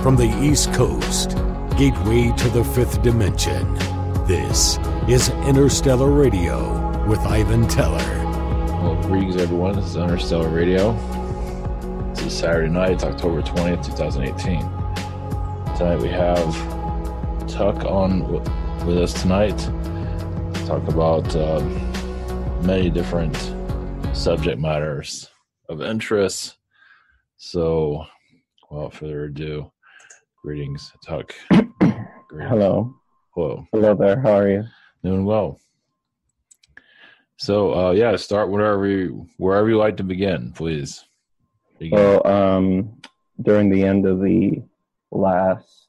from the East Coast, gateway to the fifth dimension. This is Interstellar Radio with Ivan Teller. Well, greetings everyone. This is Interstellar Radio. This is Saturday night. It's October 20th, 2018. Tonight we have Tuck on with us tonight. Talk about many different subject matters of interest. So, without further ado, greetings, Tuck. Greetings. Hello. Hello. Hello there. How are you? Doing well. So, start wherever you like to begin, please. Well, during the end of the last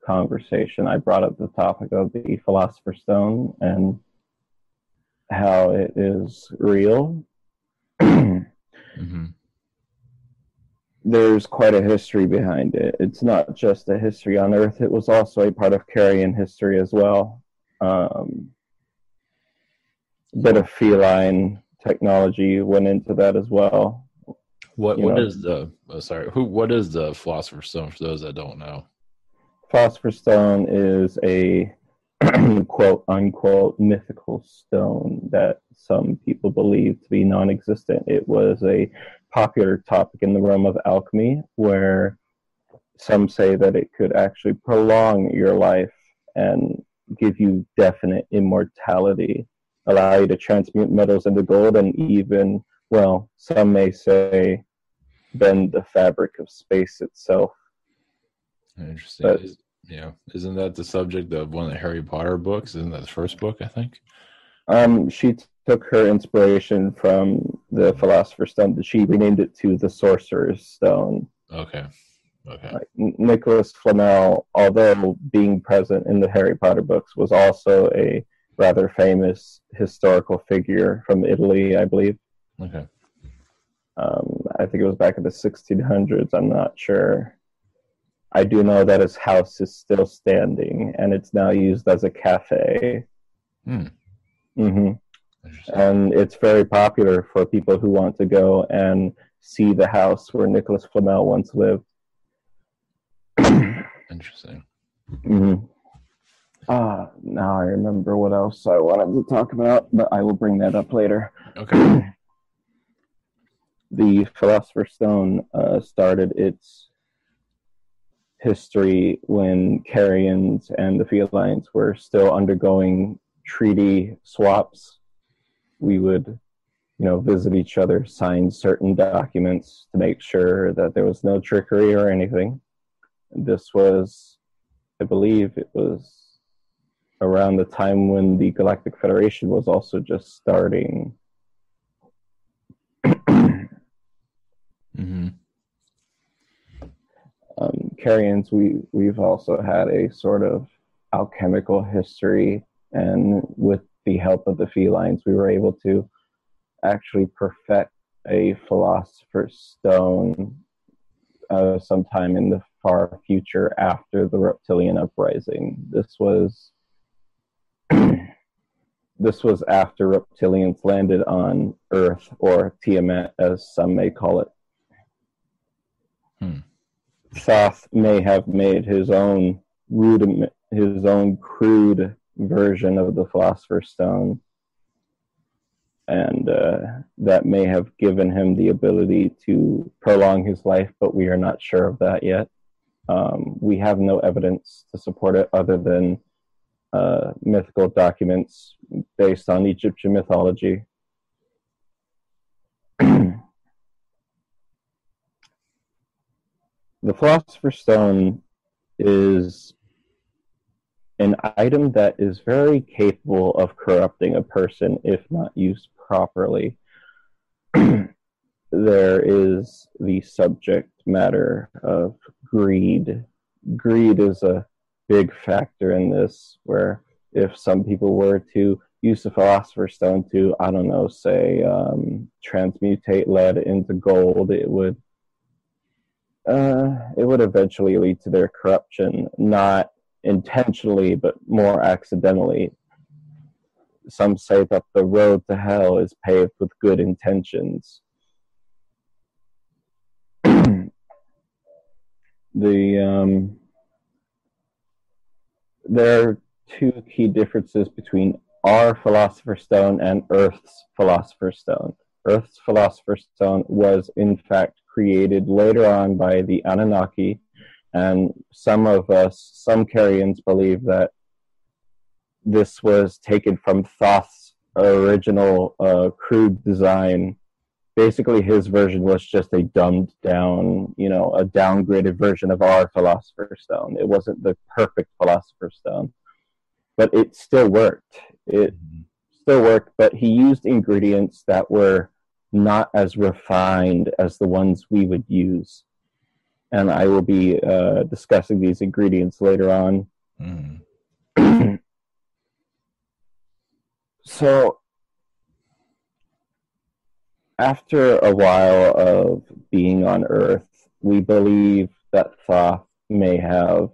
conversation, I brought up the topic of the Philosopher's Stone and how it is real. Mm-hmm. There's quite a history behind it. It's not just a history on Earth. It was also a part of Carrion history as well. A bit of feline technology went into that as well. What is the Philosopher's Stone for those that don't know? Philosopher's Stone is a quote unquote mythical stone that some people believe to be non-existent. It was a popular topic in the realm of alchemy, where some say that it could actually prolong your life and give you definite immortality, allow you to transmute metals into gold, and even, well, some may say, bend the fabric of space itself. Interesting. But, isn't that the subject of one of the Harry Potter books? Isn't that the first book, I think? She took her inspiration from the Philosopher's Stone. She renamed it to the Sorcerer's Stone. Okay. Nicholas Flamel, although being present in the Harry Potter books, was also a rather famous historical figure from Italy, I believe. Okay. I think it was back in the 1600s. I'm not sure. I do know that his house is still standing, and it's now used as a cafe. Mm-hmm. And it's very popular for people who want to go and see the house where Nicholas Flamel once lived. Interesting. Mm-hmm. Now I remember what else I wanted to talk about, but I will bring that up later. Okay. The Philosopher's Stone started its history when Carrions and the felines were still undergoing treaty swaps. We would, visit each other, sign certain documents to make sure that there was no trickery or anything. This was, I believe it was around the time when the Galactic Federation was also just starting. Mm-hmm. Carrions, we've also had a sort of alchemical history, and with the help of the felines, we were able to actually perfect a Philosopher's Stone sometime in the far future after the Reptilian Uprising. This was after reptilians landed on Earth, or Tiamat, as some may call it. Thoth may have made his own crude version of the Philosopher's Stone, and that may have given him the ability to prolong his life, but we are not sure of that yet. We have no evidence to support it other than mythical documents based on Egyptian mythology. The Philosopher's Stone is an item that is very capable of corrupting a person if not used properly. There is the subject matter of greed. Greed is a big factor in this, where if some people were to use the Philosopher's Stone to, transmutate lead into gold, it would eventually lead to their corruption, not intentionally, but more accidentally. Some say that the road to hell is paved with good intentions. the there are two key differences between our Philosopher's Stone and Earth's Philosopher's Stone. Earth's Philosopher's Stone was in fact created later on by the Anunnaki, and some Carians believe that this was taken from Thoth's original crude design. Basically, his version was just a dumbed down, a downgraded version of our Philosopher's Stone. It wasn't the perfect Philosopher's Stone, but it still worked. But he used ingredients that were not as refined as the ones we would use. And I will be discussing these ingredients later on. So, after a while of being on Earth, we believe that Thoth may have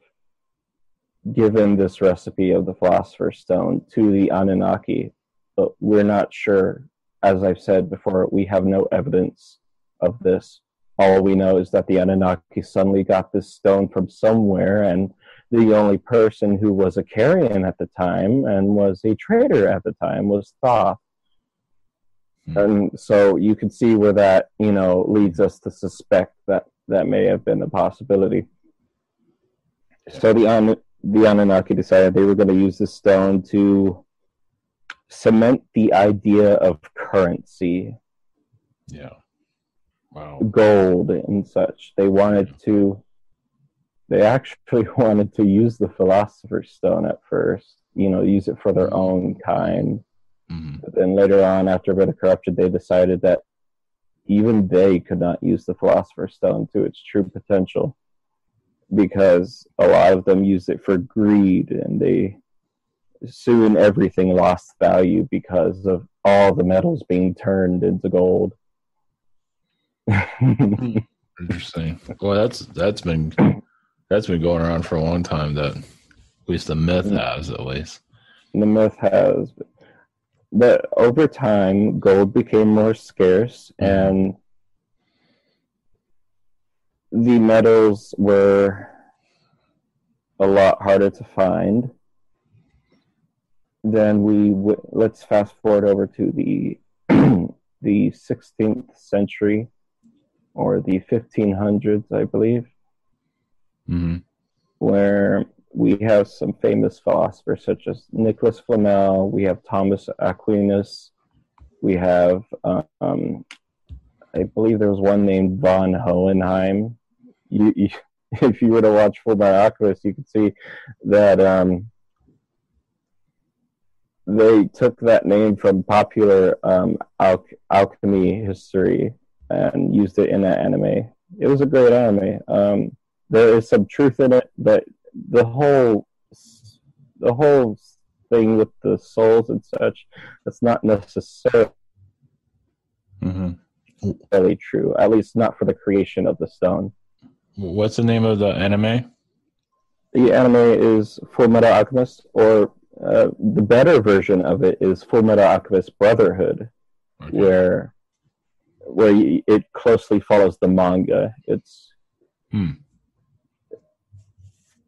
given this recipe of the Philosopher's Stone to the Anunnaki, but we're not sure. As I've said before, we have no evidence of this. All we know is that the Anunnaki suddenly got this stone from somewhere, and the only person who was a Carian at the time and was a traitor at the time was Thoth. And so you can see where that, leads us to suspect that that may have been a possibility. So the Anunnaki decided they were going to use this stone to cement the idea of currency. Yeah. Wow. Gold and such. They actually wanted to use the Philosopher's Stone at first, use it for their own kind. But then later on, after a bit of corruption, they decided that even they could not use the Philosopher's Stone to its true potential, because a lot of them used it for greed, and soon everything lost value because of all the metals being turned into gold. Interesting. Well, that's been going around for a long time. That at least the myth has, at least. The myth has. But over time, gold became more scarce, and the metals were a lot harder to find. Then let's fast forward over to the 16th century, or the 1500s, I believe, where we have some famous philosophers such as Nicholas Flamel, we have Thomas Aquinas, we have, I believe there was one named von Hohenheim. If you were to watch Full Metal Alchemist, you could see that they took that name from popular alchemy history and used it in that anime. It was a great anime. There is some truth in it, but the whole thing with the souls and such, that's not necessarily true, at least not for the creation of the stone. What's the name of the anime? The anime is Full Metal Alchemist, or the better version of it is Full Metal Alchemist Brotherhood, where it closely follows the manga. It's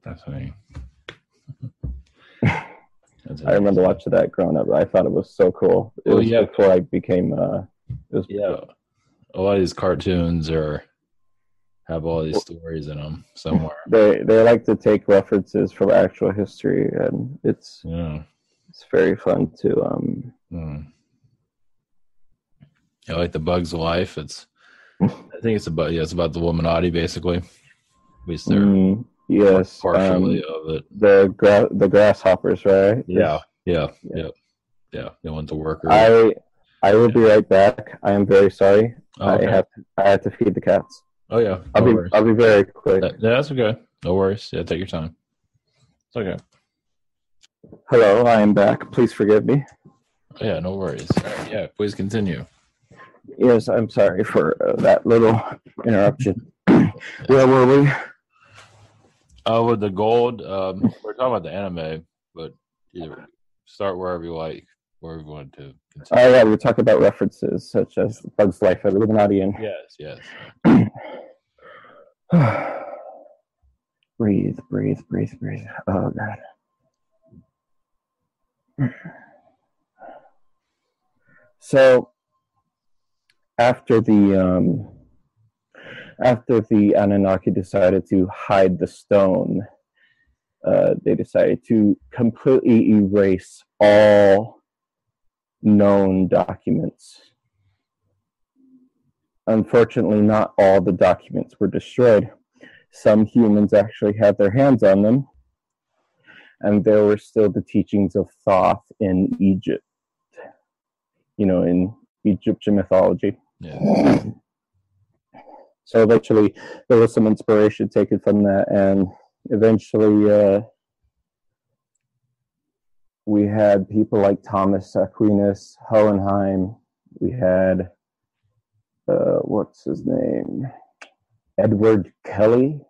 fascinating. I remember watching that growing up. I thought it was so cool. It was before I became. A lot of these cartoons have all these stories in them somewhere. They like to take references from actual history, and it's very fun to. Yeah, like the Bug's Life. I think it's about the Illuminati, basically. At least they're partially of it. The grasshoppers, right? Yeah. They want the workers. I will be right back. I am very sorry. Okay. I have to feed the cats. Oh yeah, I'll be very quick. That's okay. No worries. Yeah, take your time. It's okay. Hello, I am back. Please forgive me. Oh, yeah, no worries. Right, yeah, please continue. Yes, I'm sorry for that little interruption. Where were we? With the gold, we're talking about the anime, but either start wherever you like, wherever you want to. Oh yeah, we were talking about references such as Bug's Life and Illuminati. Yes. Breathe, breathe, breathe, breathe. Oh God. So after the Anunnaki decided to hide the stone, they decided to completely erase all known documents. Unfortunately, not all the documents were destroyed. Some humans actually had their hands on them, and there were still the teachings of Thoth in Egypt, in Egyptian mythology. Yeah. So eventually there was some inspiration taken from that, and eventually we had people like Thomas Aquinas, Hohenheim, we had, what's his name? Edward Kelly.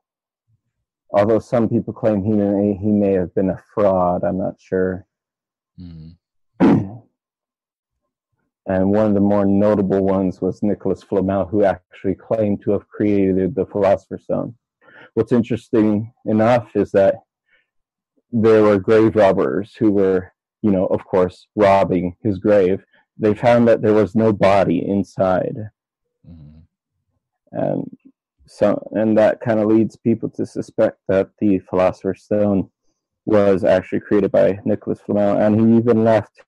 Although some people claim he may have been a fraud, I'm not sure. Mm. And one of the more notable ones was Nicholas Flamel, who actually claimed to have created the Philosopher's Stone. What's interesting enough is that there were grave robbers who were, of course, robbing his grave. They found that there was no body inside. Mm. And that kind of leads people to suspect that the Philosopher's Stone was actually created by Nicholas Flamel, and he even left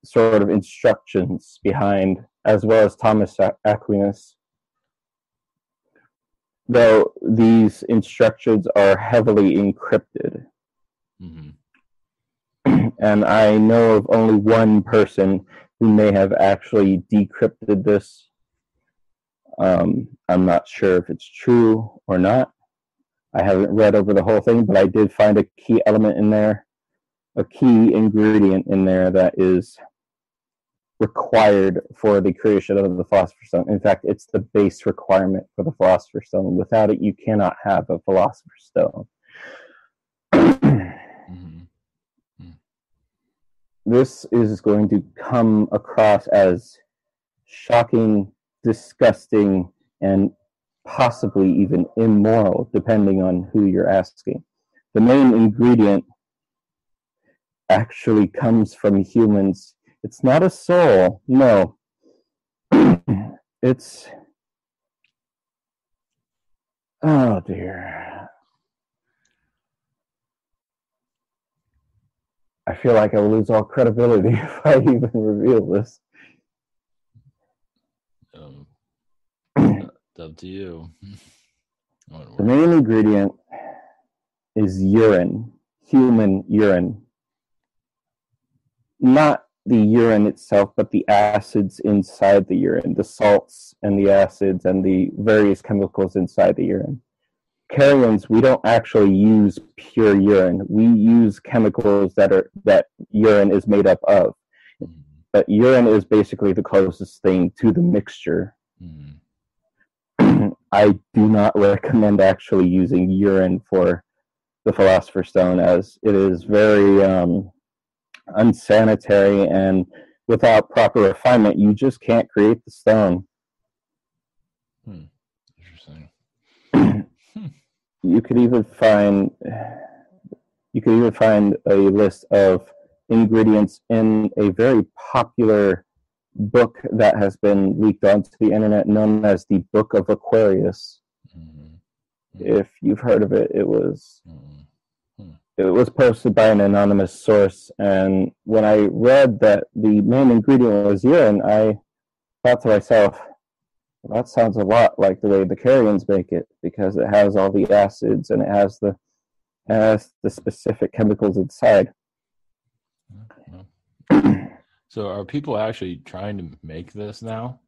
sort of instructions behind, as well as Thomas Aquinas. Though these instructions are heavily encrypted. Mm-hmm. And I know of only one person who may have actually decrypted this. I'm not sure if it's true or not. I haven't read over the whole thing, but I did find a key element in there, a key ingredient in there that is required for the creation of the Philosopher's Stone. In fact, it's the base requirement for the Philosopher's Stone. Without it, you cannot have a Philosopher's Stone. Mm-hmm. This is going to come across as shocking, disgusting, and possibly even immoral, depending on who you're asking. The main ingredient actually comes from humans. It's not a soul, no. It's, oh dear. I feel like I will lose all credibility if I even reveal this. It's up to you. The main ingredient is urine, human urine. Not the urine itself, but the acids inside the urine, the salts and the acids and the various chemicals inside the urine. Carrions, we don't actually use pure urine. We use chemicals that urine is made up of. Mm-hmm. But urine is basically the closest thing to the mixture. Mm-hmm. I do not recommend actually using urine for the Philosopher's Stone, as it is very unsanitary, and without proper refinement, you just can't create the stone. Interesting. You could even find a list of ingredients in a very popular book that has been leaked onto the internet, known as the Book of Aquarius. Mm-hmm. If you've heard of it, it was Mm-hmm. it was posted by an anonymous source, and when I read that the main ingredient was urine, I thought to myself, well, that sounds a lot like the way the Carrions make it, because it has all the acids and it has the specific chemicals inside. So are people actually trying to make this now?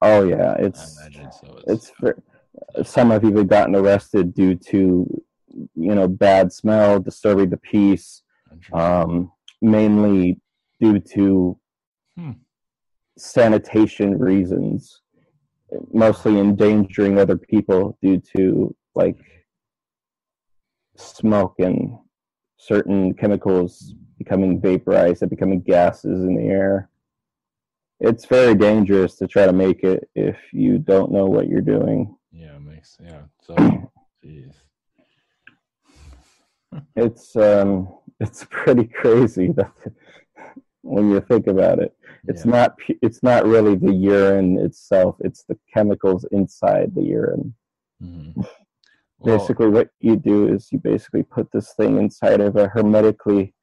Oh yeah, I imagine so. Some have even gotten arrested due to bad smell, disturbing the peace, mainly due to sanitation reasons, mostly endangering other people due to smoke and certain chemicals becoming vaporized and becoming gases in the air. It's very dangerous to try to make it if you don't know what you're doing. Yeah, So Jeez. It's pretty crazy that when you think about it. It's not really the urine itself, it's the chemicals inside the urine. Mm-hmm. Basically, what you do is you basically put this thing inside of a hermetically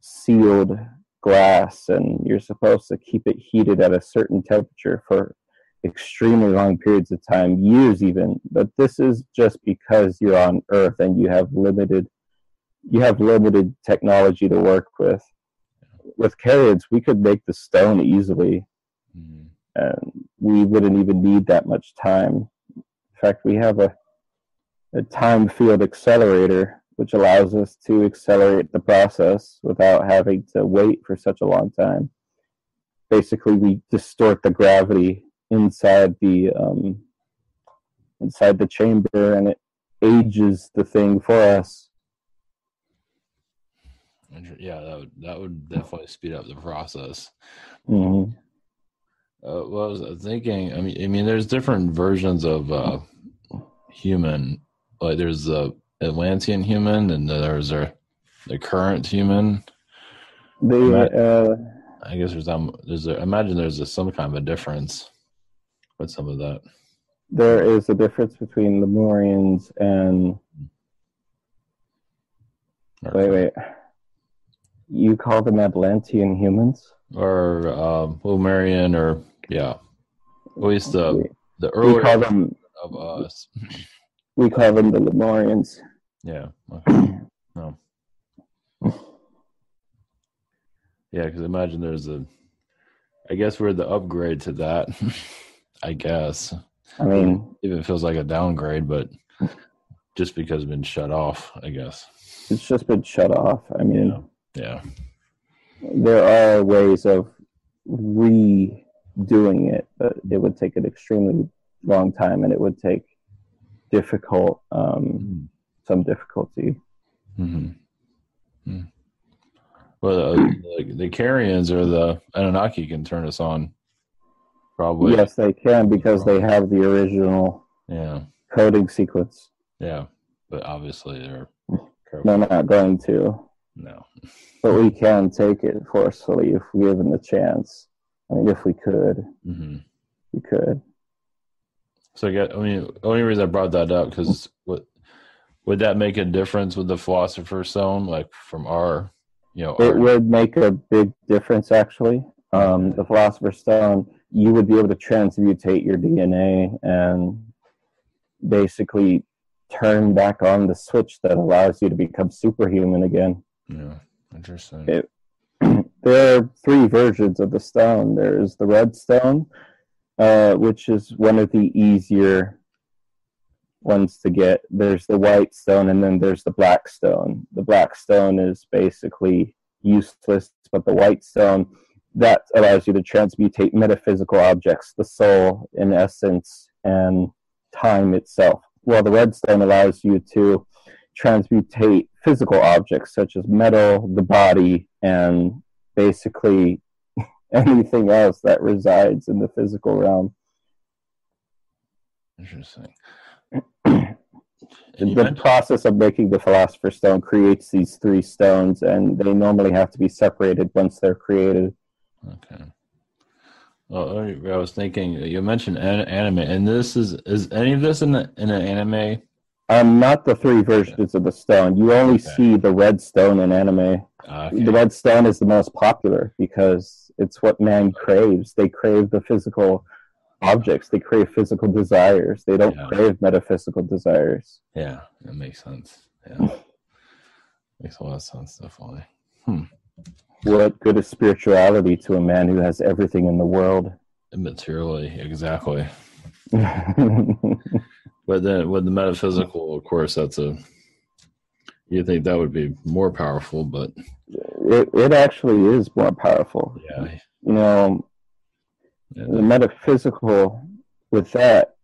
sealed glass, and you're supposed to keep it heated at a certain temperature for extremely long periods of time, years even. But this is just because you're on Earth and you have limited technology to work with. With Carians, we could make the stone easily, and we wouldn't even need that much time. In fact, we have a time field accelerator, which allows us to accelerate the process without having to wait for such a long time. Basically, we distort the gravity inside the chamber, and it ages the thing for us. Yeah, that would definitely speed up the process. Mm-hmm. Well, I was thinking. I mean, there's different versions of human. Like there's the Atlantean human, and there's the current human. I guess I imagine there's some kind of a difference with some of that. There is a difference between Lemurians and. Wait. You call them Atlantean humans? Or Lemurian, or at least the earlier of us. We call them the Lemurians. Yeah. Okay. No. Yeah, because imagine I guess we're the upgrade to that. I guess. I mean, even feels like a downgrade, but just because it's been shut off, I guess. It's just been shut off. I mean, yeah. There are ways of redoing it, but it would take an extremely long time, and it would take some difficulty. Mm-hmm. Mm-hmm. Well, the Carians or the Anunnaki can turn us on. Probably. Yes, they can, because they have the original coding sequence. Yeah, but obviously they're careful. They're not going to. No. But we can take it forcefully if given the chance. I mean, if we could. Mm-hmm. We could. So, the only reason I brought that up, because would that make a difference with the Philosopher's Stone, like from our, It would make a big difference, actually. The Philosopher's Stone, you would be able to transmutate your DNA and basically turn back on the switch that allows you to become superhuman again. Yeah, interesting. There are 3 versions of the stone. There's the red stone, which is one of the easier ones to get. There's the white stone, and then there's the black stone. The black stone is basically useless, but the white stone, that allows you to transmutate metaphysical objects, the soul in essence, and time itself. Well, the red stone allows you to transmutate physical objects such as metal, the body, and basically anything else that resides in the physical realm. Interesting. The process of making the Philosopher's Stone creates these 3 stones, and they normally have to be separated once they're created. Okay. Well, I was thinking, you mentioned anime, and is any of this in an anime? Not the 3 versions of the stone. You only see the red stone in anime. Okay. The red stone is the most popular because it's what man craves. They crave the physical objects. They crave physical desires. They don't crave metaphysical desires. Yeah, that makes sense. Yeah. Makes a lot of sense, definitely. What good is spirituality to a man who has everything in the world? Materially, exactly. But then with the metaphysical, of course, you think that would be more powerful, but it actually is more powerful. Yeah. The metaphysical, with that,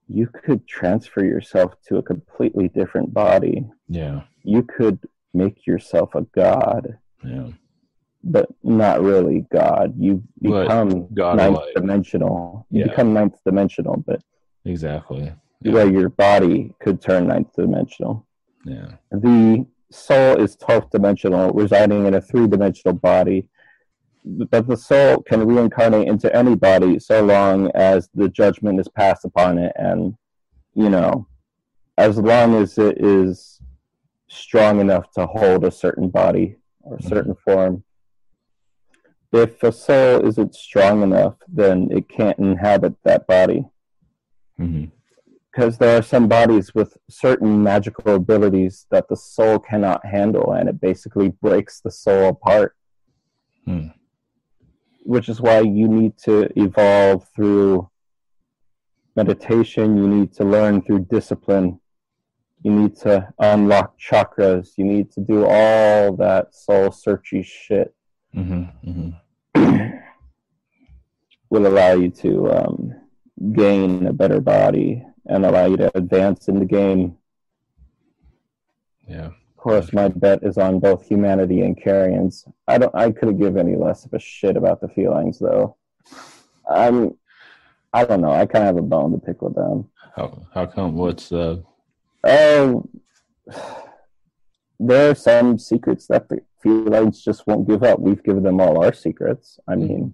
you could transfer yourself to a completely different body. Yeah. You could make yourself a god. Yeah. But not really God. You become ninth dimensional. You become ninth dimensional, but exactly. where your body could turn ninth dimensional. Yeah. The soul is 12th dimensional, residing in a 3-dimensional body. But the soul can reincarnate into any body so long as the judgment is passed upon it, and, you know, as long as it is strong enough to hold a certain body or a certain form. If a soul isn't strong enough, then it can't inhabit that body. Because there are some bodies with certain magical abilities that the soul cannot handle, and it basically breaks the soul apart. Which is why you need to evolve through meditation, you need to learn through discipline, you need to unlock chakras, you need to do all that soul-searchy shit. Will allow you to gain a better body and allow you to advance in the game. Yeah. Of course, my bet is on both humanity and carrions. I couldn't give any less of a shit about the felines, though. I don't know. I kind of have a bone to pick with them. How come? What's there are some secrets that the felines just won't give up. We've given them all our secrets. I mean,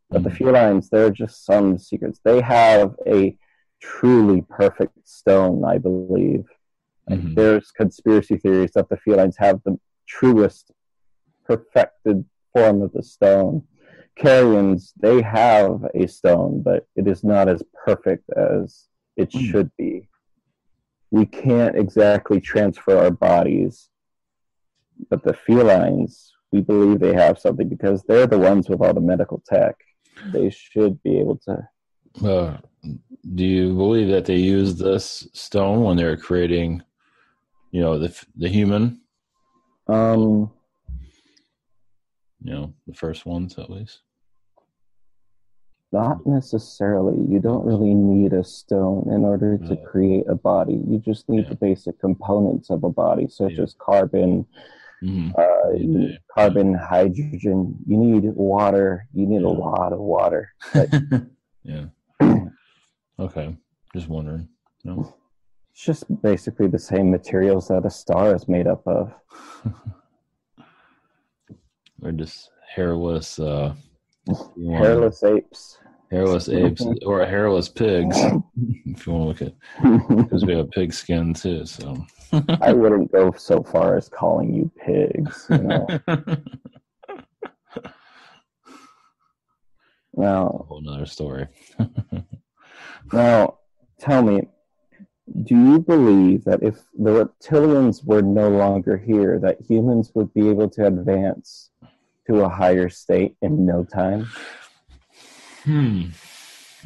but the felines, there are just some secrets. They have a truly perfect stone, I believe. Like, there's conspiracy theories that the felines have the truest, perfected form of the stone. Carrions, they have a stone, but it is not as perfect as it should be. We can't exactly transfer our bodies, but the felines, we believe they have something because they're the ones with all the medical tech. They should be able to. Do you believe that they used this stone when they were creating, you know, the human? You know, the first ones at least. Not necessarily. You don't really need a stone in order to create a body. You just need the basic components of a body, such as carbon, carbon, hydrogen. You need water. You need a lot of water. But, yeah. Okay. Just wondering. No. It's just basically the same materials that a star is made up of. Or just hairless hairless apes. Hairless apes or hairless pigs, if you want to look at, because we have pig skin too. So I wouldn't go so far as calling you pigs. You know. Now, a whole nother story. Now, tell me, do you believe that if the reptilians were no longer here, that humans would be able to advance to a higher state in no time? I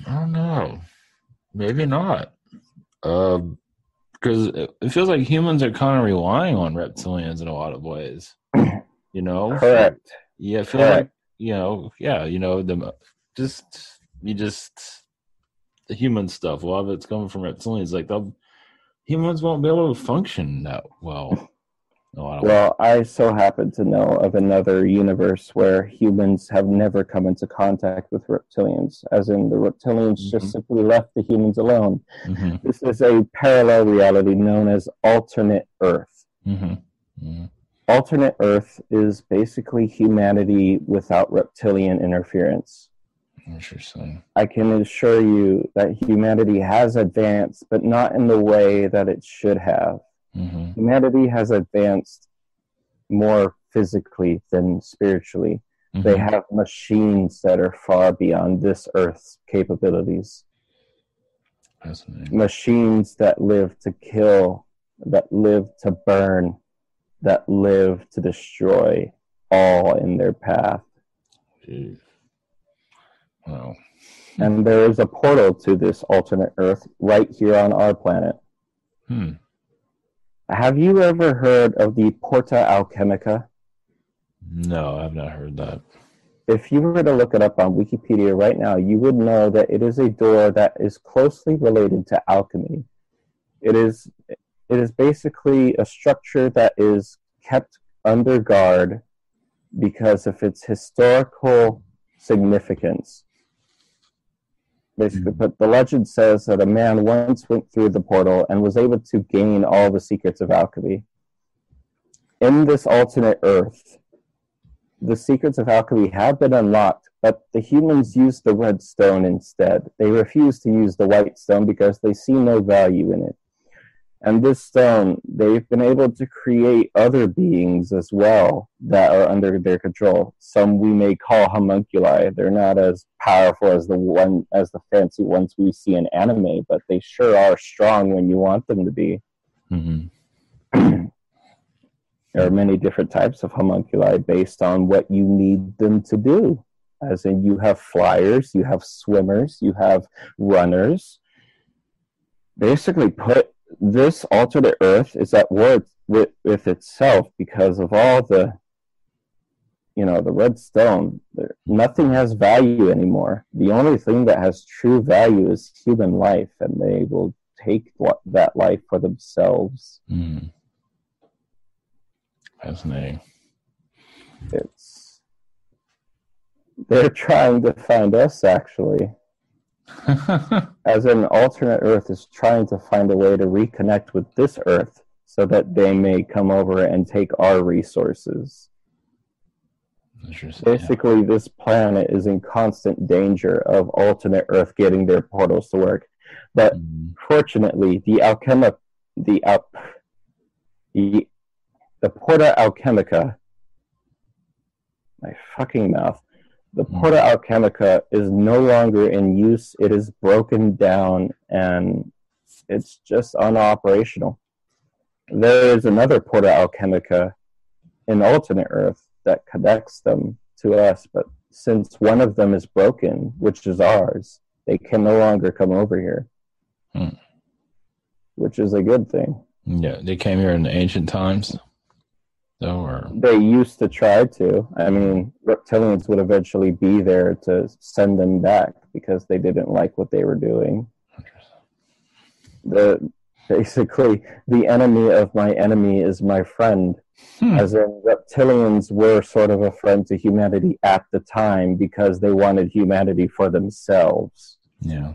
don't know. Maybe not. Because it feels like humans are kind of relying on reptilians in a lot of ways. You know? Correct. Yeah, it feels like, you know, the human stuff. A lot of it's coming from reptilians. Like, humans won't be able to function that well. Well, I so happen to know of another universe where humans have never come into contact with reptilians, as in the reptilians just simply left the humans alone. This is a parallel reality known as alternate Earth. Alternate Earth is basically humanity without reptilian interference. Interesting. I can assure you that humanity has advanced, but not in the way that it should have. Humanity has advanced more physically than spiritually. They have machines that are far beyond this Earth's capabilities. Machines that live to kill, that live to burn, that live to destroy, all in their path. Jeez. Wow. And there is a portal to this alternate Earth right here on our planet. Have you ever heard of the Porta Alchemica? No, I've not heard that. If you were to look it up on Wikipedia right now, you would know that it is a door that is closely related to alchemy. It is basically a structure that is kept under guard because of its historical significance. basically. But the legend says that a man once went through the portal and was able to gain all the secrets of alchemy. In this alternate Earth, the secrets of alchemy have been unlocked, but the humans use the red stone instead. They refuse to use the white stone because they see no value in it. And this stone, they've been able to create other beings as well that are under their control. Some we may call homunculi. They're not as powerful as the fancy ones we see in anime, but they sure are strong when you want them to be. Mm-hmm. There are many different types of homunculi based on what you need them to do. As in, you have flyers, you have swimmers, you have runners. Basically, this alternate Earth is at war with itself because of all the red stone. Nothing has value anymore. The only thing that has true value is human life, and they will take that life for themselves. Mm. Fascinating. They're trying to find us, actually. As an alternate Earth is trying to find a way to reconnect with this Earth so that they may come over and take our resources. Basically, this planet is in constant danger of alternate Earth getting their portals to work. But fortunately, the Porta Alchemica, my fucking mouth, the Porta Alchemica is no longer in use. It is broken down and it's just unoperational. There is another Porta Alchemica in alternate Earth that connects them to us, but since one of them is broken, which is ours, they can no longer come over here, which is a good thing. Yeah, they came here in the ancient times. They used to try to. I mean, reptilians would eventually be there to send them back because they didn't like what they were doing. Basically, the enemy of my enemy is my friend. As in, reptilians were sort of a friend to humanity at the time because they wanted humanity for themselves. Yeah.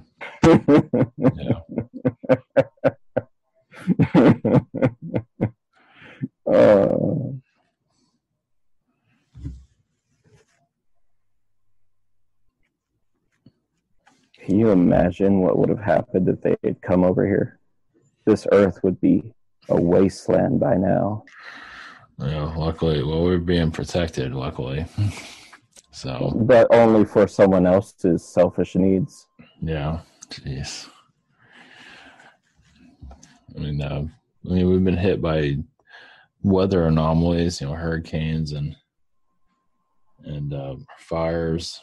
Can you imagine what would have happened if they had come over here? This Earth would be a wasteland by now. Yeah, luckily, we're being protected, luckily. So, but only for someone else's selfish needs. Yeah, jeez. I mean, we've been hit by weather anomalies, hurricanes and fires.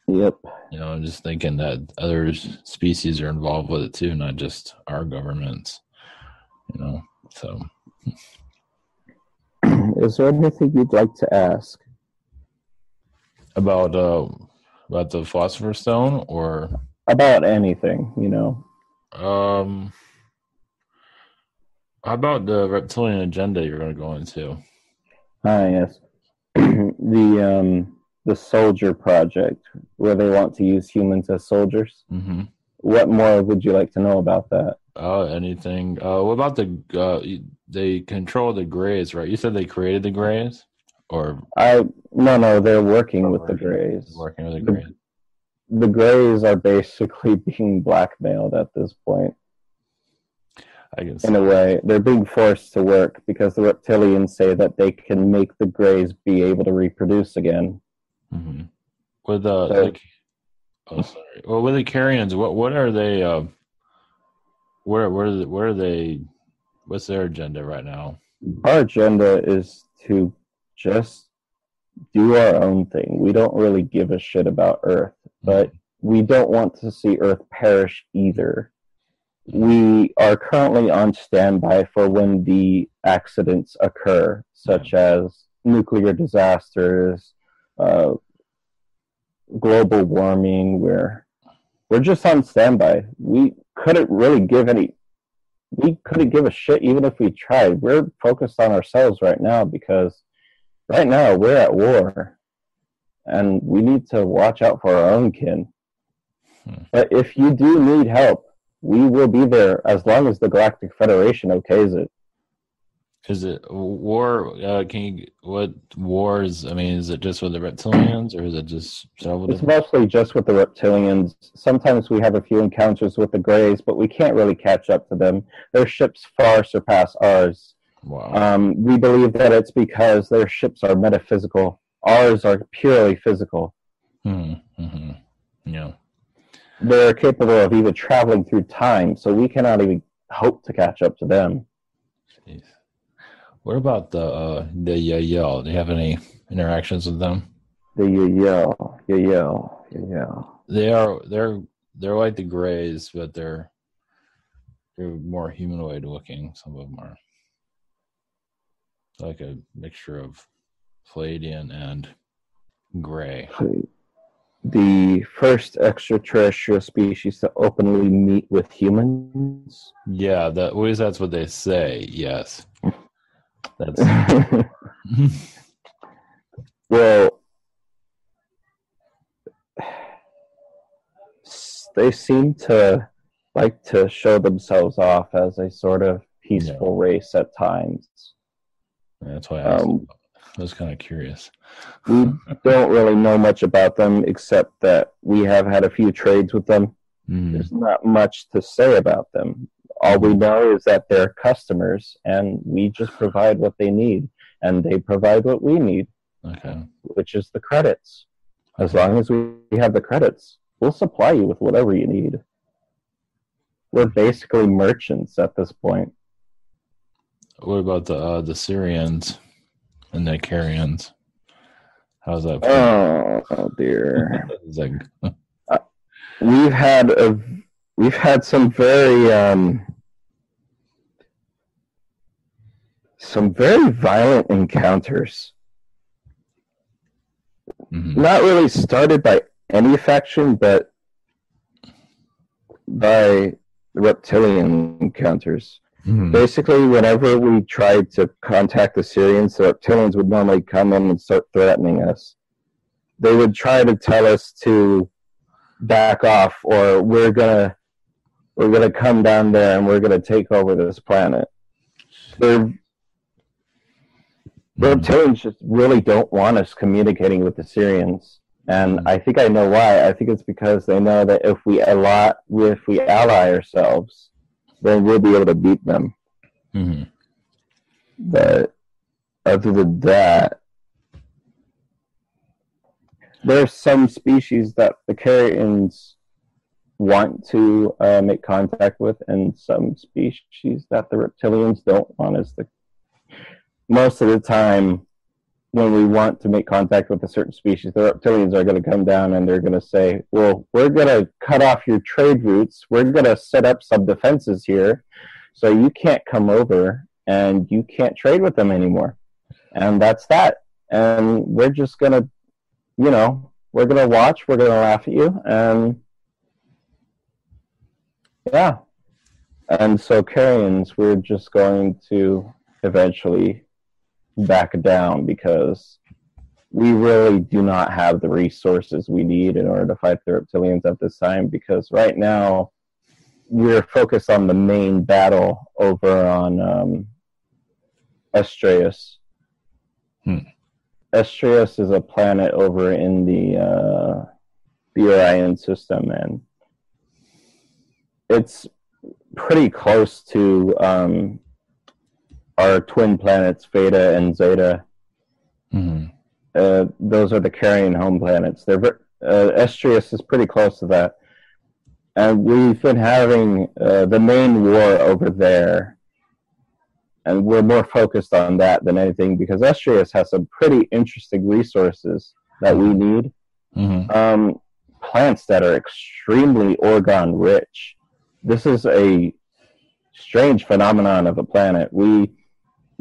Yep. I'm just thinking that other species are involved with it too, not just our governments. So. Is there anything you'd like to ask about the Philosopher Stone, or about anything? How about the reptilian agenda you're going to go into? Yes. The soldier project, where they want to use humans as soldiers. Mm-hmm. What more would you like to know about that? Anything. What about they control the Greys, right? You said they created the Greys? Or No, they're working with the Greys. Working with the Greys. The Greys are basically being blackmailed at this point. I guess. In a way, they're being forced to work because the reptilians say that they can make the Greys be able to reproduce again. Mm-hmm. With with the Carians, what are they? Where are they? What's their agenda right now? Our agenda is to just do our own thing. We don't really give a shit about Earth, but we don't want to see Earth perish either. We are currently on standby for when the accidents occur, such as nuclear disasters, global warming. We're just on standby. We couldn't give a shit even if we tried. We're focused on ourselves right now because right now we're at war and we need to watch out for our own kin. But if you do need help, we will be there as long as the Galactic Federation okays it. Is it war? What wars? I mean, is it just with the reptilians, or is it just several? It's mostly just with the reptilians. Sometimes we have a few encounters with the Greys, but we can't really catch up to them. Their ships far surpass ours. Wow. We believe that it's because their ships are metaphysical. Ours are purely physical. Mm-hmm. Yeah. They're capable of even traveling through time, so we cannot even hope to catch up to them. Jeez. What about the Yael? Do you have any interactions with them? The Yael. They're like the Greys, but they're more humanoid looking. Some of them are like a mixture of Palladian and Gray. The first extraterrestrial species to openly meet with humans. Yeah, at least that's what they say. Yes. That's well, they seem to like to show themselves off as a sort of peaceful race at times. That's why I was kind of curious. We don't really know much about them except that we have had a few trades with them. There's not much to say about them. All we know is that they're customers, and we just provide what they need, and they provide what we need, which is the credits. As long as we have the credits, we'll supply you with whatever you need. We're basically merchants at this point. What about the Syrians and the Icarians? How's that? Oh dear. We've had some very violent encounters. Not really started by any faction, but by reptilian encounters. Basically, whenever we tried to contact the Syrians, the reptilians would normally come in and start threatening us. They would try to tell us to back off, or we're gonna come down there and we're gonna take over this planet. The reptilians just really don't want us communicating with the Syrians, and I think I know why. I think it's because they know that if we ally ourselves, then we'll be able to beat them. But other than that, there's some species that the Carians want to make contact with, and some species that the reptilians don't want us to. Most of the time, when we want to make contact with a certain species, the reptilians are going to come down and they're going to say, well, we're going to cut off your trade routes. We're going to set up some defenses here, so you can't come over and you can't trade with them anymore. And that's that. And we're just going to, we're going to watch, we're going to laugh at you, and yeah. And so Carians, we're just going to eventually back down because we really do not have the resources we need in order to fight the reptilians at this time, because right now we're focused on the main battle over on Estrius. Estrius is a planet over in the Orion system, and it's pretty close to our twin planets, Theta and Zeta. Those are the Carian home planets. Estrius is pretty close to that. And we've been having the main war over there. And we're more focused on that than anything, because Estrius has some pretty interesting resources that we need. Plants that are extremely organ rich. This is a strange phenomenon of a planet. We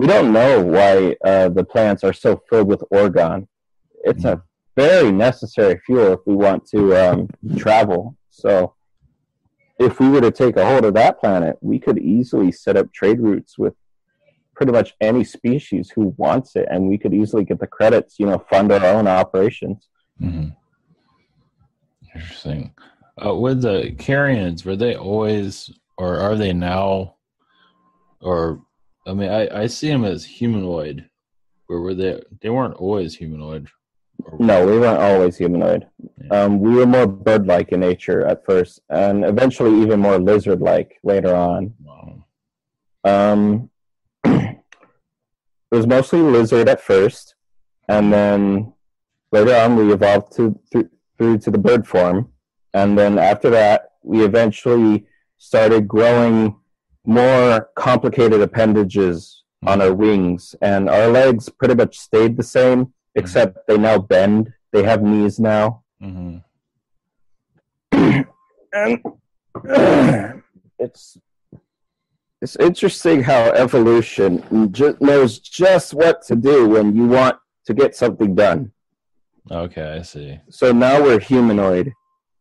don't know why the plants are so filled with organ. It's a very necessary fuel if we want to travel. So if we were to take a hold of that planet, we could easily set up trade routes with pretty much any species who wants it, and we could easily get the credits, fund our own operations. Interesting. With the Carians, were they always, or are they now, or, I mean, I see them as humanoid, or were they weren't always humanoid. No, we weren't always humanoid. Yeah. We were more bird-like in nature at first, and eventually even more lizard-like later on. Wow. It was mostly lizard at first, and then later on we evolved through to the bird form, and then after that we eventually started growing more complicated appendages on our wings, and our legs pretty much stayed the same, except they now bend. They have knees now. Mm-hmm. And it's interesting how evolution knows just what to do when you want to get something done. Okay, I see. So now we're humanoid.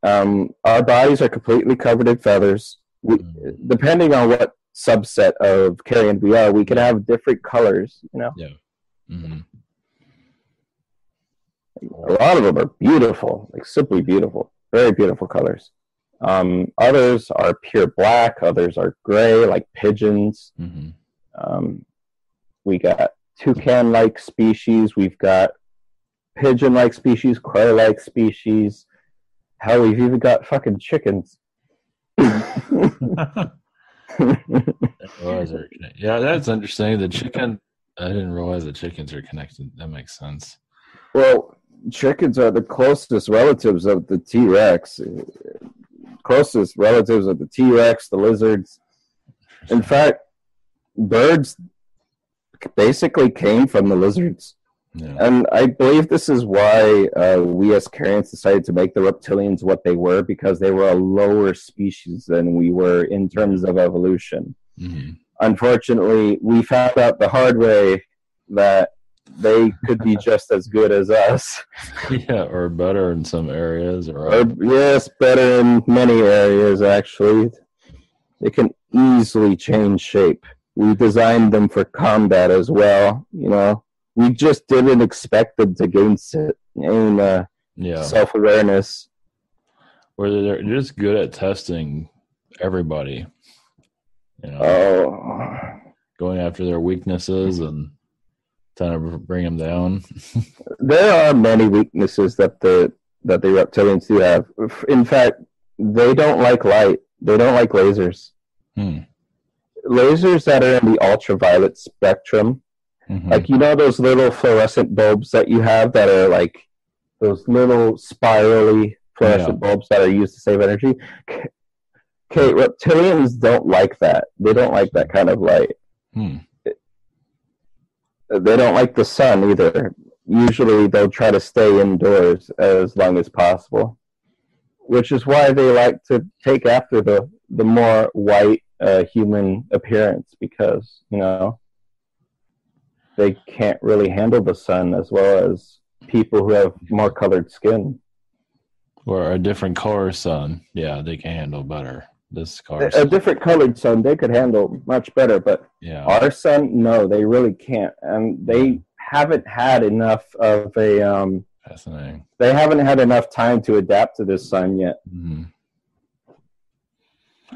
Our bodies are completely covered in feathers. Depending on what subset of carrion we are, we can have different colors, you know? Yeah. Mm-hmm. A lot of them are beautiful, like simply beautiful. Very beautiful colors. Others are pure black. Others are gray, like pigeons. Mm-hmm. We got toucan-like species. We've got pigeon-like species, crow-like species. Hell, we've even got fucking chickens. Yeah, that's interesting. The chicken, I didn't realize that chickens are connected. That makes sense. Well, chickens are the closest relatives of the T-Rex. Closest relatives of the T-Rex, the lizards. In fact, birds basically came from the lizards. Yeah. And I believe this is why we as Carians decided to make the reptilians what they were, because they were a lower species than we were in terms of evolution. Mm-hmm. Unfortunately, we found out the hard way that they could be just as good as us. Yeah, or better in some areas. Yes, better in many areas, actually. They can easily change shape. We designed them for combat as well, you know. We just didn't expect them to gain self-awareness. Or they're just good at testing everybody. You know, going after their weaknesses and trying to bring them down. There are many weaknesses that the reptilians do have. In fact, they don't like light. They don't like lasers. Lasers that are in the ultraviolet spectrum. Mm-hmm. Like, you know those little fluorescent bulbs that you have that are like those little spirally fluorescent bulbs that are used to save energy? Okay, reptilians don't like that. They don't like that kind of light. They don't like the sun either. Usually they'll try to stay indoors as long as possible, which is why they like to take after the more white human appearance, because, you know, they can't really handle the sun as well as people who have more colored skin. Or a different color sun. Yeah, they can handle better. This color a different colored sun they could handle much better, but our sun, no, they really can't. And they haven't had enough of a fascinating. They haven't had enough time to adapt to this sun yet. Mm-hmm.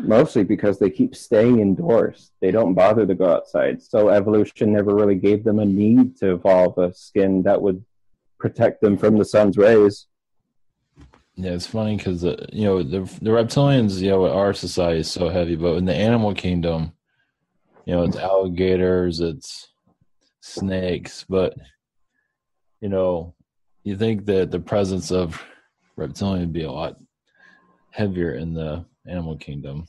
Mostly because they keep staying indoors. They don't bother to go outside. So evolution never really gave them a need to evolve a skin that would protect them from the sun's rays. Yeah, it's funny because the reptilians, our society is so heavy, but in the animal kingdom, it's alligators, it's snakes, but you think that the presence of reptilian would be a lot heavier in the animal kingdom.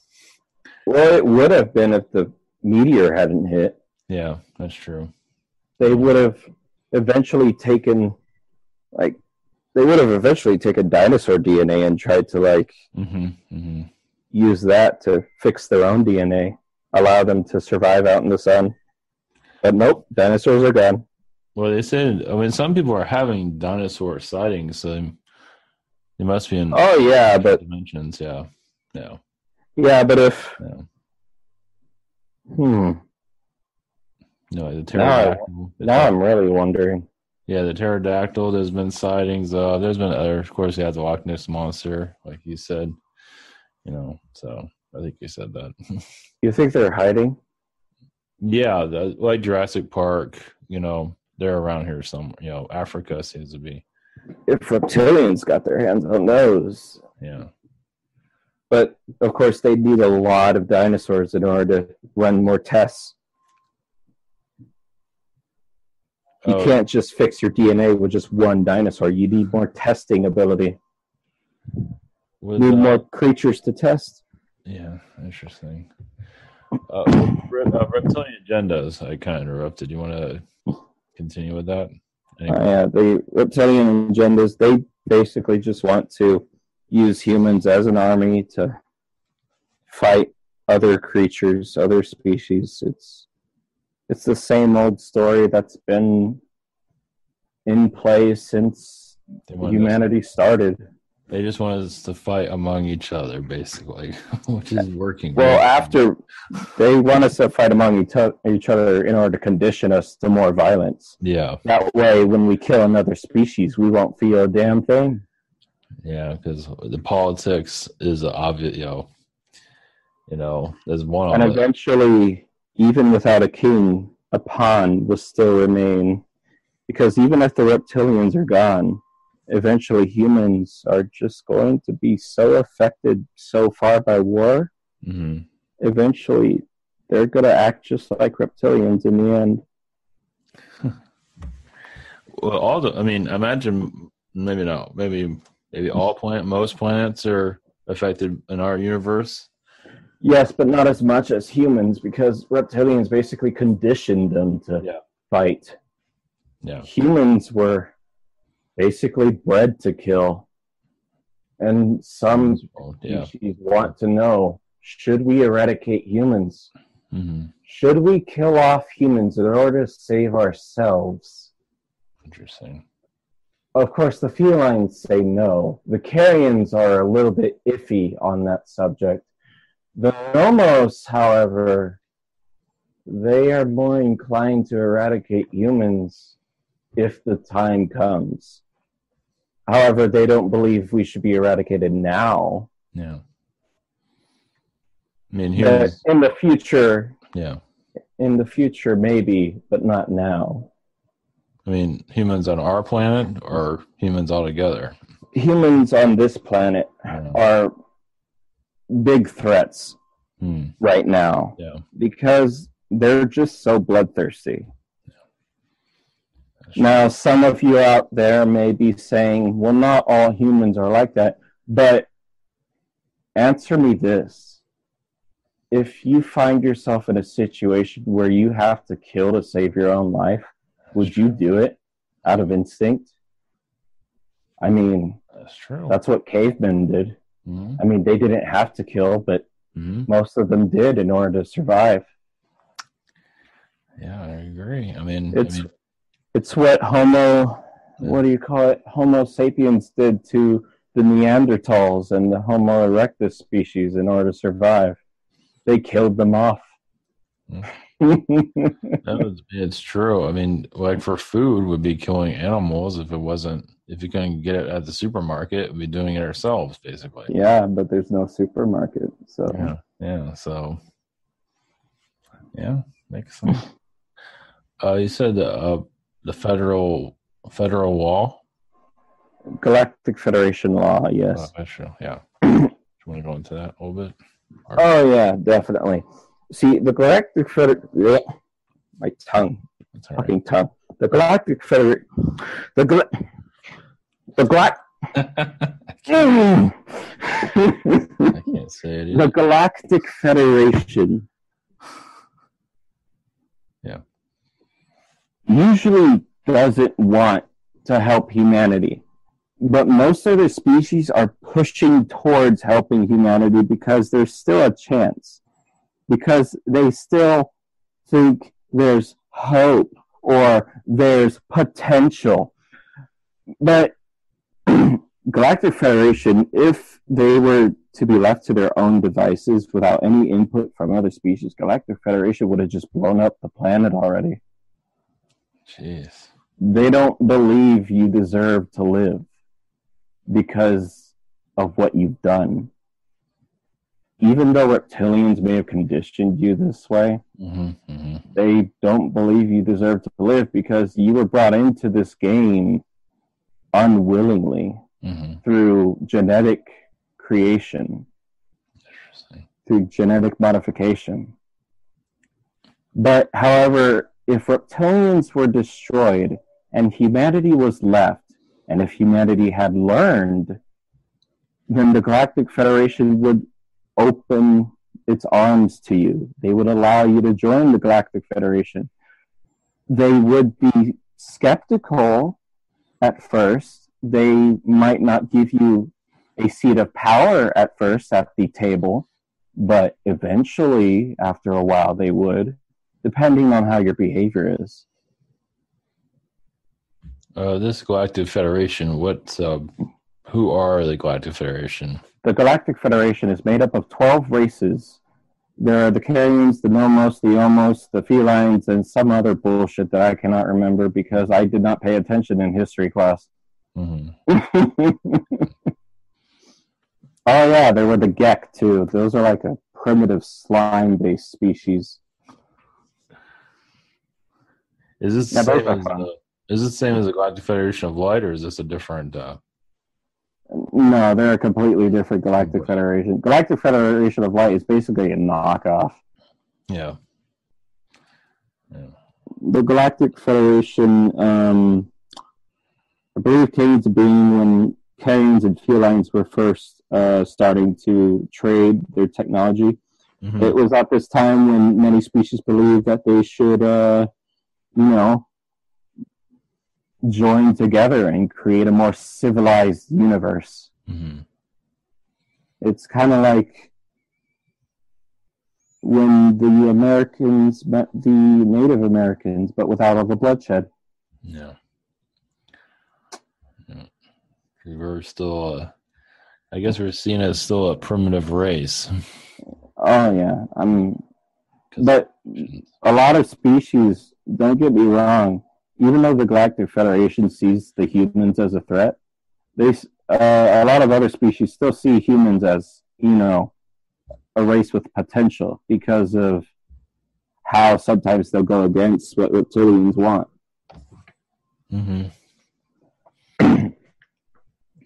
Well, it would have been if the meteor hadn't hit. Yeah, that's true. They would have eventually taken dinosaur DNA and tried to use that to fix their own DNA, allow them to survive out in the sun. But nope, dinosaurs are gone. Well, they said, some people are having dinosaur sightings, so they must be in dimensions, yeah. Yeah, but if... No, the pterodactyl. Now I'm really wondering. Yeah, the pterodactyl, there's been sightings. There's been other, of course, you have the Loch Ness Monster, like you said. So I think you said that. You think they're hiding? Yeah, like Jurassic Park, they're around here somewhere. Africa seems to be. If reptilians got their hands on those. Yeah. But, of course, they need a lot of dinosaurs in order to run more tests. You can't just fix your DNA with just one dinosaur. You need more testing ability. Need more creatures to test. Yeah, interesting. Reptilian agendas, I kind of interrupted. You want to continue with that? Yeah, the reptilian agendas, they basically just want to use humans as an army to fight other creatures, other species. It's the same old story that's been in play since humanity started. They just want us to fight among each other, basically, which is working. Well, after they want us to fight among each other in order to condition us to more violence. Yeah. That way, when we kill another species, we won't feel a damn thing. Yeah, because the politics is obvious, there's one. And eventually, even without a king, a pawn will still remain. Because even if the reptilians are gone, eventually humans are just going to be so affected so far by war. Mm-hmm. Eventually, they're going to act just like reptilians in the end. Well, imagine, maybe not, maybe most planets are affected in our universe. Yes, but not as much as humans, because reptilians basically conditioned them to fight. Yeah. Humans were basically bred to kill. And some species want to know, should we eradicate humans? Mm-hmm. Should we kill off humans in order to save ourselves? Interesting. Of course, the felines say no. The carrions are a little bit iffy on that subject. The nomos, however, they are more inclined to eradicate humans if the time comes. However, they don't believe we should be eradicated now. Yeah. I mean, humans... in the future. Yeah. In the future, maybe, but not now. I mean, humans on our planet or humans altogether? Humans on this planet are big threats right now. Yeah. Because they're just so bloodthirsty. Yeah. Now, some of you out there may be saying, well, not all humans are like that. But answer me this. If you find yourself in a situation where you have to kill to save your own life, would you do it out of instinct? I mean, that's true. That's what cavemen did. Mm-hmm. I mean, they didn't have to kill, but most of them did in order to survive. Yeah, I agree. I mean, it's what what do you call it? Homo sapiens did to the Neanderthals and the Homo erectus species in order to survive. They killed them off. It's true. I mean, like for food, we'd be killing animals if you couldn't get it at the supermarket, we'd be doing it ourselves, basically. Yeah, but there's no supermarket, so. So, makes sense. You said the federal law? Galactic Federation law, yes. That's true, yeah. Do you want to go into that a little bit? Oh, yeah, definitely. See, the Galactic Federation... My tongue. Fucking tongue. The Galactic Federation... The I can't say it either. The Galactic Federation... usually doesn't want to help humanity. But most of the species are pushing towards helping humanity because there's still a chance. Because they still think there's hope or there's potential. But Galactic Federation, if they were to be left to their own devices without any input from other species, Galactic Federation would have just blown up the planet already. Jeez. They don't believe you deserve to live because of what you've done. even though reptilians may have conditioned you this way, they don't believe you deserve to live because you were brought into this game unwillingly through genetic creation, through genetic modification. But, however, if reptilians were destroyed and humanity was left, and if humanity had learned, then the Galactic Federation would open its arms to you. They would allow you to join the Galactic Federation. They would be skeptical at first. They might not give you a seat of power at first at the table, but eventually, after a while, they would, depending on how your behavior is. This Galactic Federation, who are the Galactic Federation? The Galactic Federation is made up of 12 races. There are the Carians, the Nomos, the Omos, the Felines, and some other bullshit that I cannot remember because I did not pay attention in history class. Oh yeah, there were the Gek too. Those are like a primitive slime-based species. Is this the same as the Galactic Federation of Light, or is this a different? No, they're a completely different Galactic Federation. Galactic Federation of Light is basically a knockoff. Yeah. The Galactic Federation, I believe, came to being when Carians and Felines were first starting to trade their technology. It was at this time when many species believed that they should, join together and create a more civilized universe. It's kind of like when the Americans met the Native Americans, but without all the bloodshed. Yeah. We're still, I guess we're seen as still a primitive race. Oh, yeah. But a lot of species, don't get me wrong, even though the Galactic Federation sees the humans as a threat, a lot of other species still see humans as, a race with potential because of how sometimes they'll go against what reptilians want.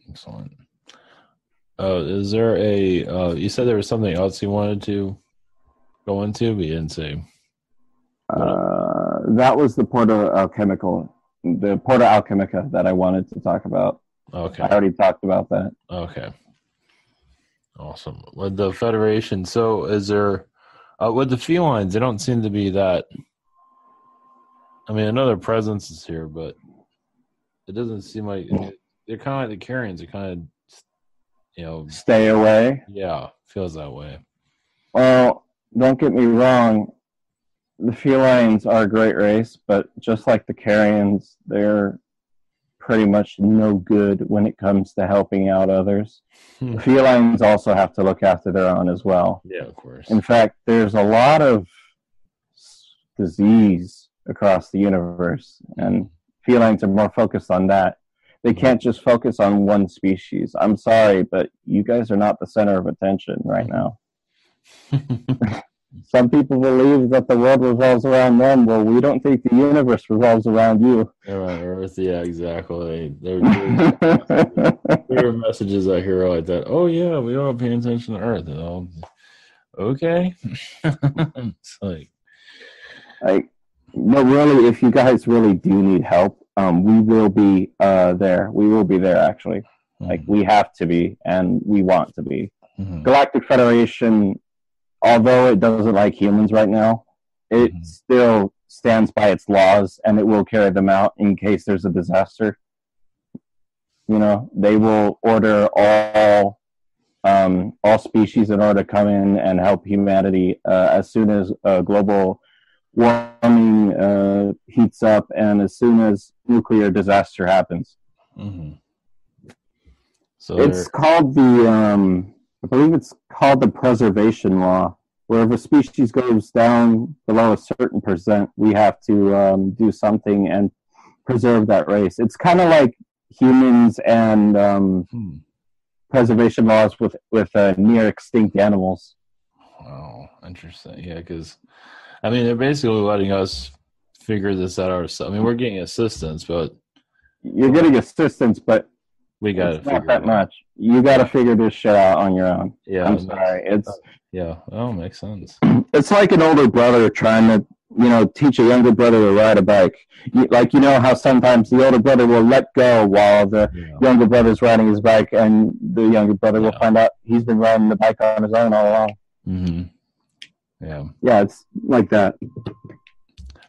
Excellent. Is there you said there was something else you wanted to go into, but you didn't say. That was the Porta Alchemica that I wanted to talk about. Okay. I already talked about that. Okay. Awesome. With the Federation, so is there, with the felines, they don't seem to be that, I mean, I know their presence is here, but it doesn't seem like, they're kind of like the Carians, they're kind of, stay away. Yeah, feels that way. Well, don't get me wrong, the felines are a great race, but just like the Carians, they're pretty much no good when it comes to helping out others. The felines also have to look after their own as well. Yeah, of course. In fact, there's a lot of disease across the universe, and felines are more focused on that. They can't just focus on one species. I'm sorry, but you guys are not the center of attention right now. Some people believe that the world revolves around them. Well, we don't think the universe revolves around you. Around Earth, yeah, exactly. There are messages I hear like that. Oh, yeah, we all pay attention to Earth. Okay. It's like, no, really, if you guys really do need help, we will be there. We will be there, actually. Like, we have to be, and we want to be. Galactic Federation, although it doesn't like humans right now, it still stands by its laws, and it will carry them out in case there's a disaster. They will order all species in order to come in and help humanity as soon as global warming heats up and as soon as nuclear disaster happens. So it's called I believe it's called the preservation law, where if a species goes down below a certain percent, we have to do something and preserve that race. It's kind of like humans and preservation laws with near extinct animals. Oh, interesting. Yeah, because I mean, they're basically letting us figure this out ourselves. I mean, we're getting assistance, but You're getting assistance, but we got to it's not figure that it out. much. You got to figure this shit out on your own. Yeah, I'm sorry. Makes sense. It's like an older brother trying to, teach a younger brother to ride a bike. How sometimes the older brother will let go while the younger brother's riding his bike, and the younger brother will find out he's been riding the bike on his own all along. Mm-hmm. Yeah. Yeah, it's like that.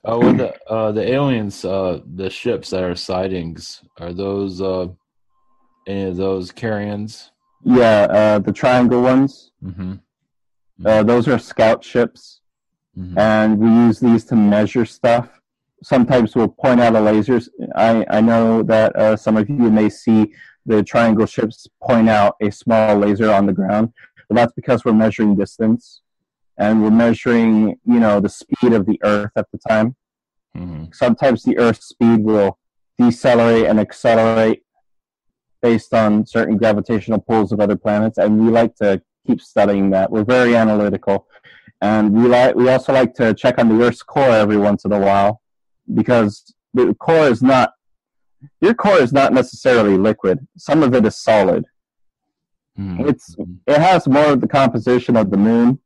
Oh, well, the aliens, the ships that are sightings, are those any of those carrions? Yeah, the triangle ones. Mm-hmm. Those are scout ships. Mm-hmm. And we use these to measure stuff. Sometimes we'll point out a laser. I know that some of you may see the triangle ships point out a small laser on the ground, but that's because we're measuring distance, and we're measuring, the speed of the Earth at the time. Mm-hmm. Sometimes the Earth's speed will decelerate and accelerate based on certain gravitational pulls of other planets, and we like to keep studying that. We're very analytical. And we also like to check on the Earth's core every once in a while, because your core is not necessarily liquid. Some of it is solid. Mm-hmm. It has more of the composition of the moon.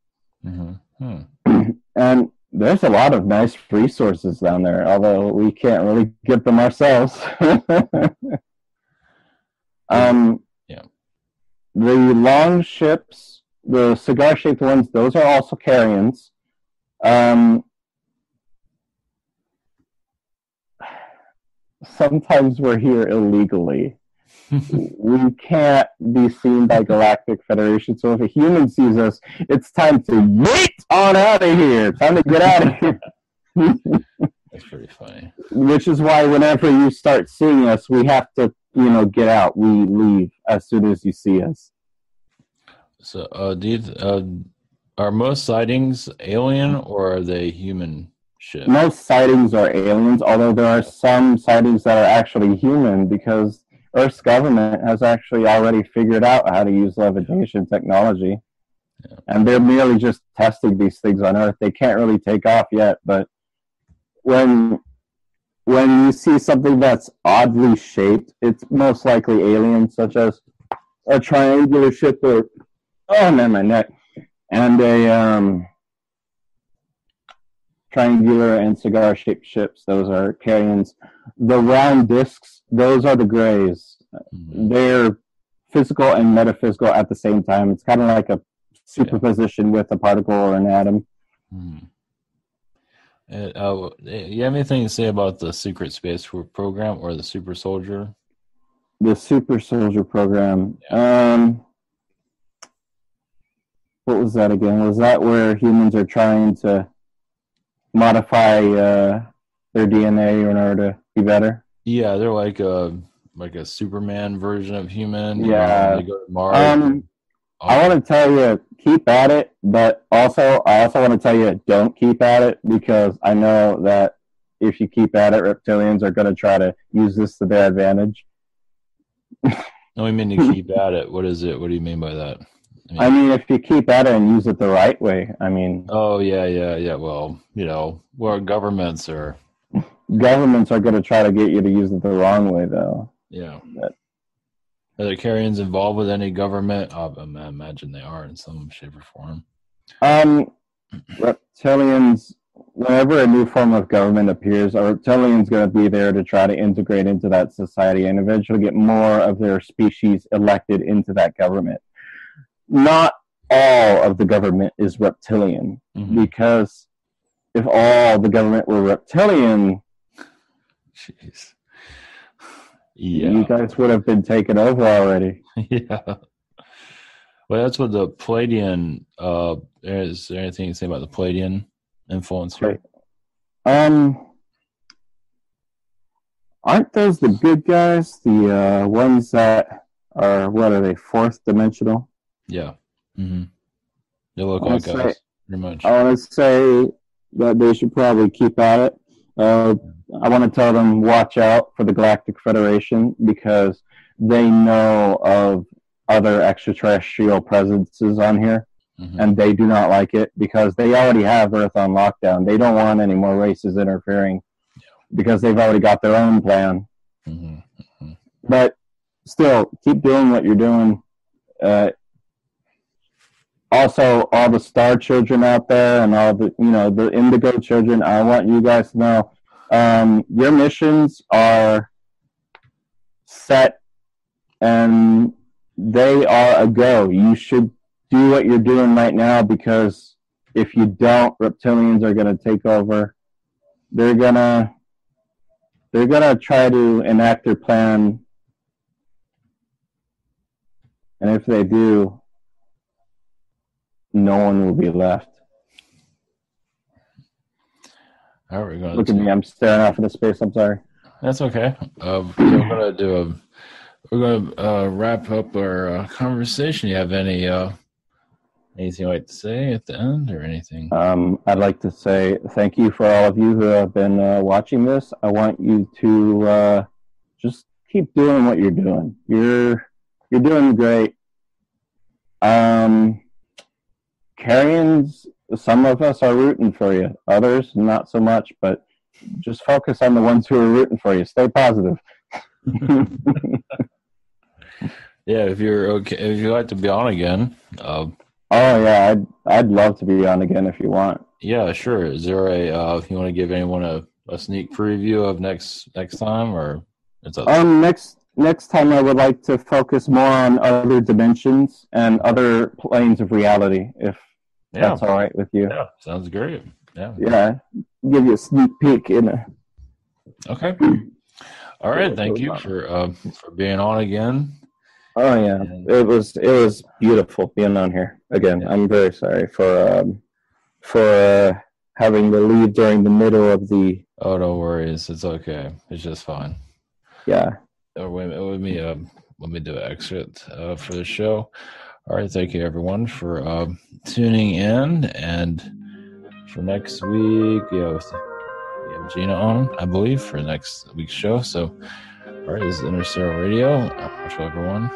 Mm-hmm. And there's a lot of nice resources down there, although we can't really get them ourselves. The long ships, the cigar-shaped ones, those are also carrions. Sometimes we're here illegally. We can't be seen by Galactic Federation, so if a human sees us, it's time to yeet on out of here. Time to get out of here. That's pretty funny. Which is why whenever you start seeing us, we have to, get out. We leave as soon as you see us. So, are most sightings alien, or are they human ships? Most sightings are aliens, although there are some sightings that are actually human, because Earth's government has actually already figured out how to use levitation technology. Yeah. And they're merely just testing these things on Earth. They can't really take off yet, but when you see something that's oddly shaped, it's most likely alien, such as a triangular ship or, oh man, my neck, and a triangular and cigar-shaped ships. Those are carrions. The round discs, those are the grays. Mm-hmm. They're physical and metaphysical at the same time. It's kind of like a superposition with a particle or an atom. Mm-hmm. You have anything to say about the secret space program or the super soldier? The super soldier program. Yeah. What was that again? Was that where humans are trying to modify their DNA in order to be better? Yeah, they're like a Superman version of human. Yeah. They go to Mars. I want to tell you, keep at it, but I also want to tell you, don't keep at it, because I know that if you keep at it, reptilians are going to try to use this to their advantage. No, we mean to keep at it. What is it? What do you mean by that? I mean, if you keep at it and use it the right way, I mean... Oh, yeah. Well, where governments are going to try to get you to use it the wrong way, though. Yeah. Are the carrions involved with any government? I imagine they are in some shape or form. Reptilians, whenever a new form of government appears, a reptilian's going to be there to try to integrate into that society and eventually get more of their species elected into that government. Not all of the government is reptilian, because if all the government were reptilian, jeez. Yeah. You guys would have been taken over already. Yeah. Well, that's what the Palladian, is there anything you say about the Palladian influence here? Aren't those the good guys? The ones that are, what are they, fourth dimensional? Yeah. Mm-hmm. They look like us, pretty much. I want to say that they should probably keep at it. I want to tell them, watch out for the Galactic Federation, because they know of other extraterrestrial presences on here. and they do not like it because they already have Earth on lockdown. They don't want any more races interfering because they've already got their own plan. But still, keep doing what you're doing. Also, all the star children out there and all the, the indigo children, I want you guys to know your missions are set and they are a go. You should do what you're doing right now, because if you don't, reptilians are going to take over. They're gonna try to enact their plan, and if they do, no one will be left. All right, Look at me, I'm staring off into space. I'm sorry. That's okay. We're gonna wrap up our conversation. You have anything you'd like to say at the end, or anything? I'd like to say thank you for all of you who have been watching this. I want you to just keep doing what you're doing. You're doing great. Carrions, some of us are rooting for you. Others, not so much, but just focus on the ones who are rooting for you. Stay positive. Yeah, if you're okay, if you'd like to be on again. Oh yeah, I'd love to be on again if you want. Yeah, sure. Is there if you want to give anyone a sneak preview of next time, or it's next time I would like to focus more on other dimensions and other planes of reality, if that's all right with you. Yeah, sounds great. Yeah. Give you a sneak peek in a. Okay. All right. Thank you for being on again. Oh yeah, and it was beautiful being on here again. Yeah. I'm very sorry for having to leave during the middle of the. Oh, no worries. It's okay. It's just fine. Yeah. Let me do an exit for the show. All right. Thank you, everyone, for tuning in. And for next week, we have Gina on, I believe, for next week's show. So, all right, this is Interstellar Radio. Much love, everyone.